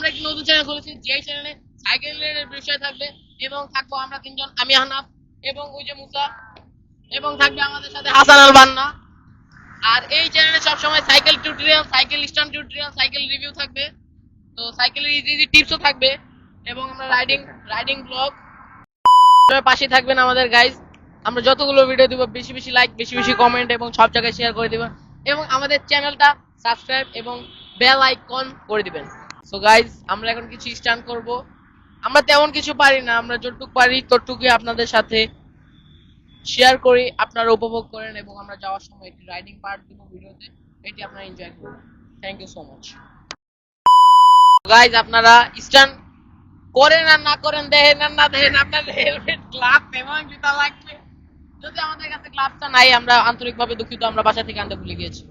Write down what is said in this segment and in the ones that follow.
একটি নতুন চ্যানেল খুলেছি, যে চ্যানেলে সাইকেলের বিষয় থাকবে এবং থাকবো আমরা তিনজন, আমি হানাফ এবং ওই যে মুসা, এবং থাকবে আমাদের সাথে হাসান আল বান্না। আর এই চ্যানেলে সবসময় cycle tutorial, cycle stunt tutorial, cycle review থাকবে। তো সাইকেলের ইজি ইজি টিপসও থাকবে এবং আমরা রাইডিং রাইডিং ব্লগ পাশে থাকবেন আমাদের গাইজ। আমরা যতগুলো ভিডিও দিব বেশি বেশি লাইক, বেশি বেশি কমেন্ট এবং সব জায়গায় শেয়ার করে দিবেন এবং আমাদের চ্যানেলটা সাবস্ক্রাইব এবং বেল আইকন করে দিবেন। সো গাইজ, আমরা এখন কিছু স্টান্ট করব। আমরা তেমন কিছু পারি না, আমরা যতটুকু পারি ততটুকুই আপনাদের সাথে শেয়ার করি, আপনারা উপভোগ করেন এবং আমরা যাওয়ার সময় একটি রাইডিং পার্ট দিব ভিডিওতে, এটি আপনারা এনজয় করবেন। Thank you so much guys. আপনারা স্টান্ট করেন আর না করেন, দেখেন আর না দেখেন, আপনাদের হেলমেট, গ্লাভস এবং জুতা লাগবে। যদি আমাদের কাছে গ্লাভসটা নাই, আমরা আন্তরিকভাবে দুঃখিত, আমরা বাসা থেকে আনতে ভুলে গিয়েছি।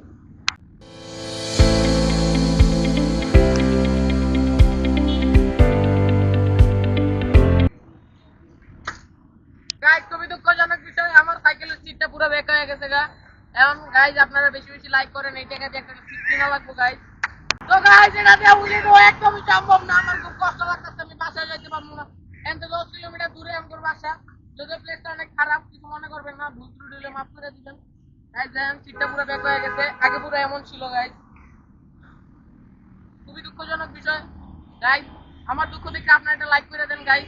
গাইজ, খুবই দুঃখজনক বিষয়, আমার সাইকেলের সিটটা পুরো বেঁকা হয়ে গেছে গা। এখন গাইজ আপনারা বেশি বেশি লাইক করেন, এই টাকা দিয়ে একটা সিট কিনা লাগবে গাইজ। তো গাইজ, এটা দিয়ে উঠে দেওয়া একদমই সম্ভব না, আমার খুব কষ্ট লাগতেছে, আমি বাসায় যাইতে পারবো না। এত 10 কিলোমিটার দূরে আমার বাসা। যদি প্লেসটা অনেক খারাপ, কিছু মনে করবেন না, ভুল ত্রুটি হলে মাফ করে দিবেন। গাইজ দেখেন, সিটটা পুরো বেঁকা হয়ে গেছে, আগে পুরো এমন ছিল গাইজ। খুবই দুঃখজনক বিষয় গাইজ, আমার দুঃখ দেখে আপনারা একটা লাইক করে দেন গাইজ।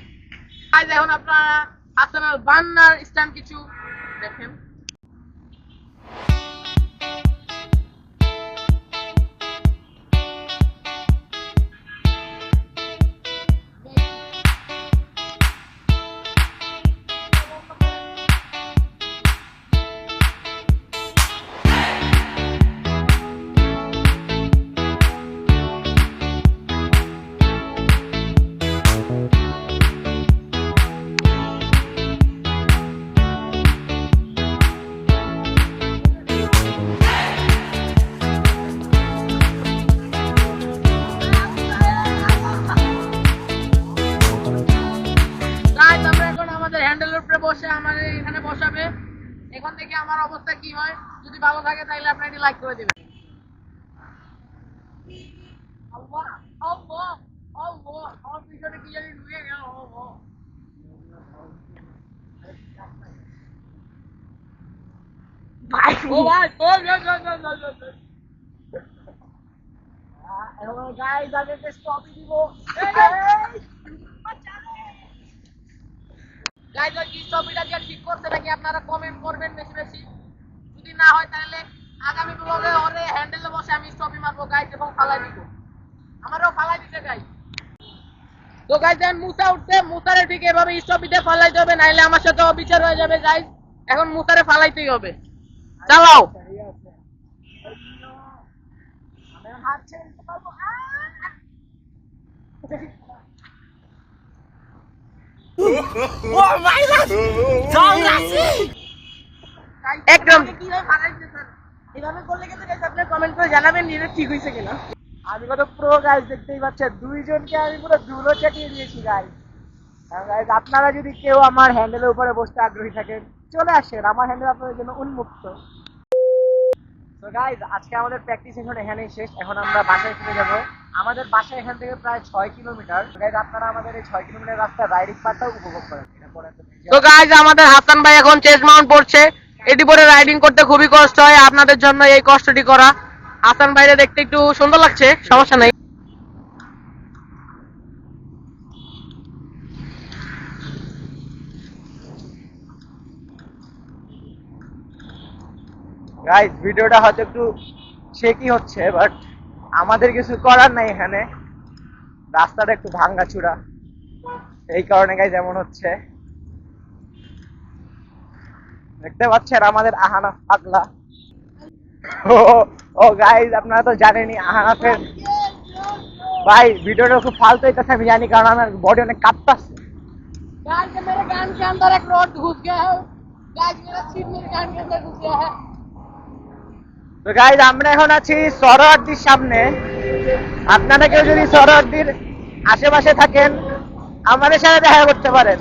গাইজ, এখন আপনারা হাসান আল বান্নার স্ট্যান্ড কিছু দেখেন। হ্যান্ডেলের উপরে বসে আমার এখানে বসাবে, এখান থেকে আমার অবস্থা কি হয়, যদি ভালো থাকে তাহলে আপনি এটি লাইক করে দিবেন। আল্লাহ আল্লাহ আল্লাহ, আমার পিছনে কি জানি ঢুকে গেল। ভাই ও ভাই ও গাইস, আগে স্টপই দিব। গাইজ, ওই স্টপিটা দিয়ে ঠিক করতে নাকি আপনারা কমেন্ট করবেন বেশি বেশি। যদি না হয় তাহলে আগামী ব্লগে ওরে হ্যান্ডেলে বসে আমি স্টপি মারবো গাইজ এবং ফালাই দিব। আমারও ফালাই দিতে গাইজ। তো গাইজ, এখন মুসা উঠছে, মুসারে ঠিক এভাবে স্টপিতে ফালাইতে হবে, নাইলে আমার সাথে অবিচার হয়ে যাবে গাইজ। এখন মুসারে ফালাইতেই হবে, চালাও। একদম এভাবে করলে কিন্তু আপনি কমেন্ট করে জানাবেন এটা ঠিক হয়েছে কিনা। আমি কত প্রো গাইজ, দেখতেই পাচ্ছেন দুইজনকে আমি পুরো ধুলো চাটিয়ে দিয়েছি গাইজ। গাইজ, আপনারা যদি কেউ আমার হ্যান্ডেলের উপরে বসতে আগ্রহী থাকেন, চলে আসেন, আমার হ্যান্ডেল আপনাদের জন্য উন্মুক্ত। তো গাইজ, আজকে আমাদের প্র্যাকটিস এখন এখানেই শেষ, এখন আমরা বাসায় ফিরে যাব। আমাদের বাসা এখান থেকে প্রায় 6 কিলোমিটার। গাইজ, আপনারা আমাদের এই 6 কিলোমিটার রাস্তা রাইডিং পার্টটাও উপভোগ করেন। তো গাইজ, আমাদের হাসান ভাই এখন চেস্ট মাউন্ট পড়ছে, এটি পরে রাইডিং করতে খুবই কষ্ট হয়, আপনাদের জন্য এই কষ্টটি করা। হাসান ভাইরে দেখতে একটু সুন্দর লাগছে, সমস্যা নাই। গাইজ, ভিডিওটা হয়তো একটু শেকি হচ্ছে, বাট আমাদের কিছু করার নাই, এখানে রাস্তাটা একটু ভাঙ্গাচুরা, এই কারণে গাইজ এমন হচ্ছে। দেখতে পাচ্ছেন আমাদের আহানা পাগলা। ও গাইজ, আপনারা তো জানেনই আহানাফের ভাই ভিডিওটা খুব ফালতু হইতেছে, আমি জানি, কারণ আমার বডি অনেক কাঁপতাছে। गाइस, मेरे कान के अंदर एक रॉड घुस गया है। गाइस, मेरा सीट मेरे कान के अंदर घुस गया है। তো গাইজ, আমরা এখন আছি সরোয়ার্দির সামনে। আপনারা কেউ যদি সরোয়ার্দির আশেপাশে থাকেন, আমাদের সাথে দেখা করতে পারেন।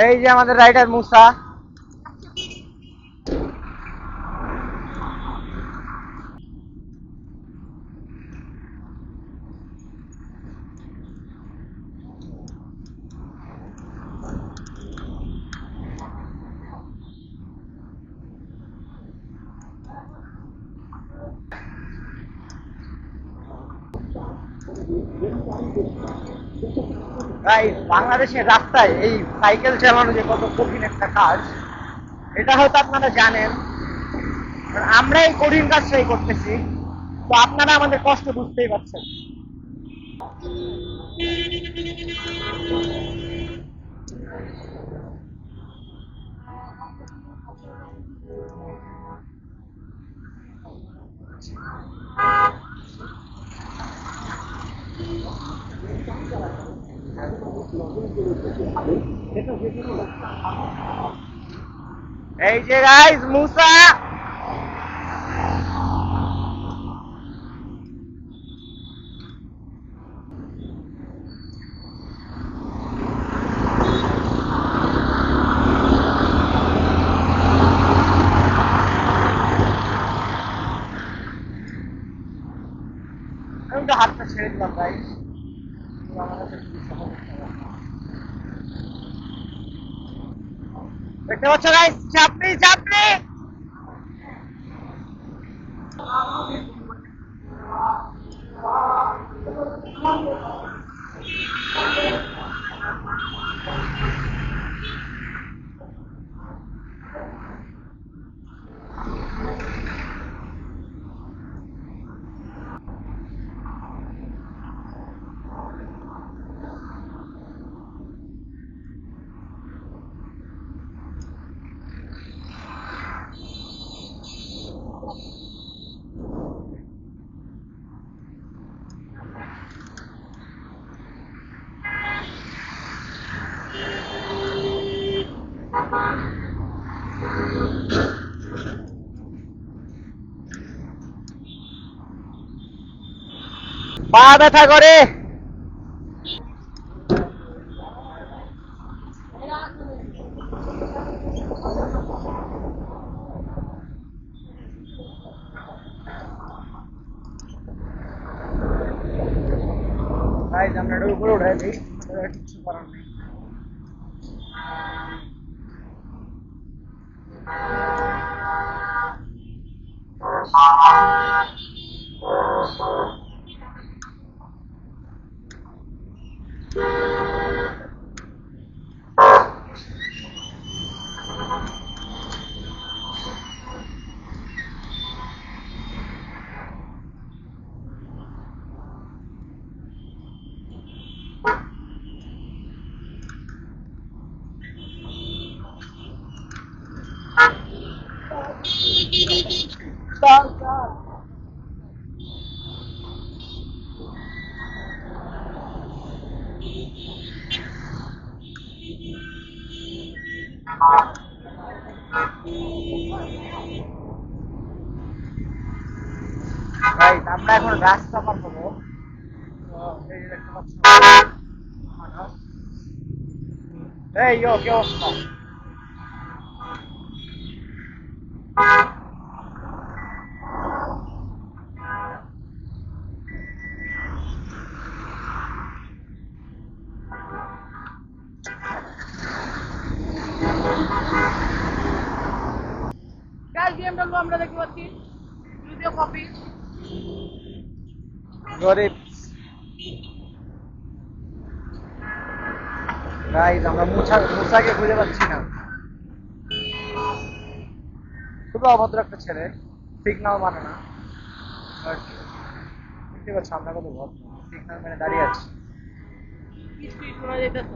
এই যে আমাদের রাইডার মুসা। গাইস, বাংলাদেশের রাস্তায় এই সাইকেল চালানো যে কত কঠিন একটা কাজ, এটা হয়তো আপনারা জানেন। আর আমরা এই কঠিন কাজটাই করতেছি, তো আপনারা আমাদের কষ্ট বুঝতেই পারছেন। এই যে গাইস মুসা। আমি তো হাতটা ছেড়ে দিলাম গাইস। আমার কাছে খুবই সহজ একটা ব্যাপার। দেখতে পাচ্ছ গাইস, চাপড়ি চাপড়ি। পা ব্যথা করে। গাইস, আমরা এটা উপরে উঠাই দিই, কিছু করার নেই। গাইস, আমরা এখন রাস্তা পার হবো। তো এই যে দেখতে পাচ্ছ মানুষ। এই ইয়ো, কি অবস্থা? গাইস, বিএমডব্লিউ আমরা দেখতে পাচ্ছি যদিও কপি। গরিব। গাইস, আমরা মুসাকে খুঁজে পাচ্ছি না। খুবই অভদ্র একটা ছেলে, সিগন্যাল মানে না। বুঝতে পারছো আমরা কত ভদ্র, সিগন্যাল মেনে দাঁড়িয়ে আছি। কিছুই শোনা যাইতেছে।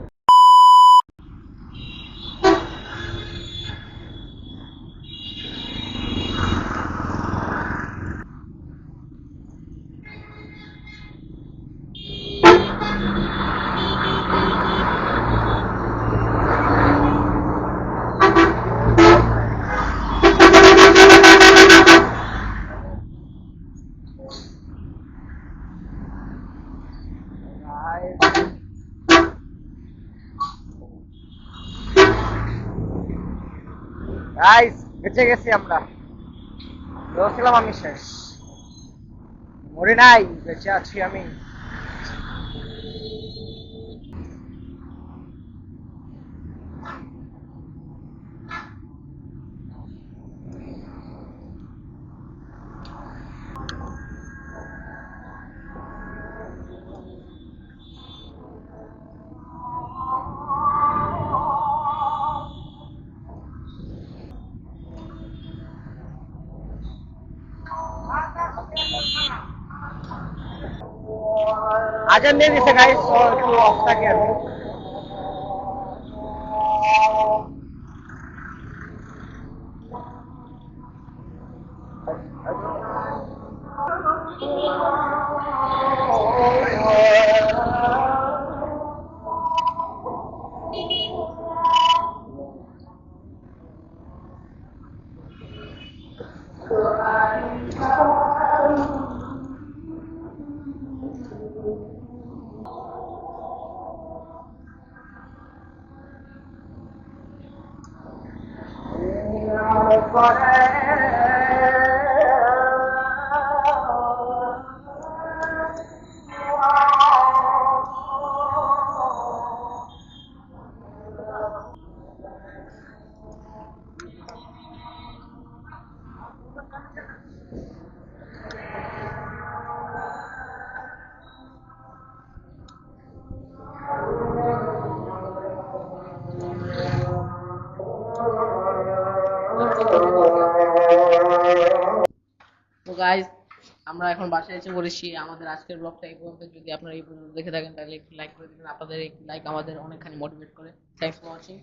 গাইস বেঁচে গেছি আমরা, বলছিলাম আমি শেষ, মরে নাই, বেঁচে আছি আমি। আজান দিয়ে দিছে গাইস, তো একটু অফ থাকি আমি। তো গাইজ আমরা এখন বাসায় এসে পড়েছি। আমাদের আজকের ব্লগটা এই পর্যন্ত। যদি আপনারা এই পর্যন্ত দেখে থাকেন তাহলে একটি লাইক করে দিবেন। আপনাদের একটি লাইক আমাদের অনেকখানি মোটিভেট করে। Thanks for watching.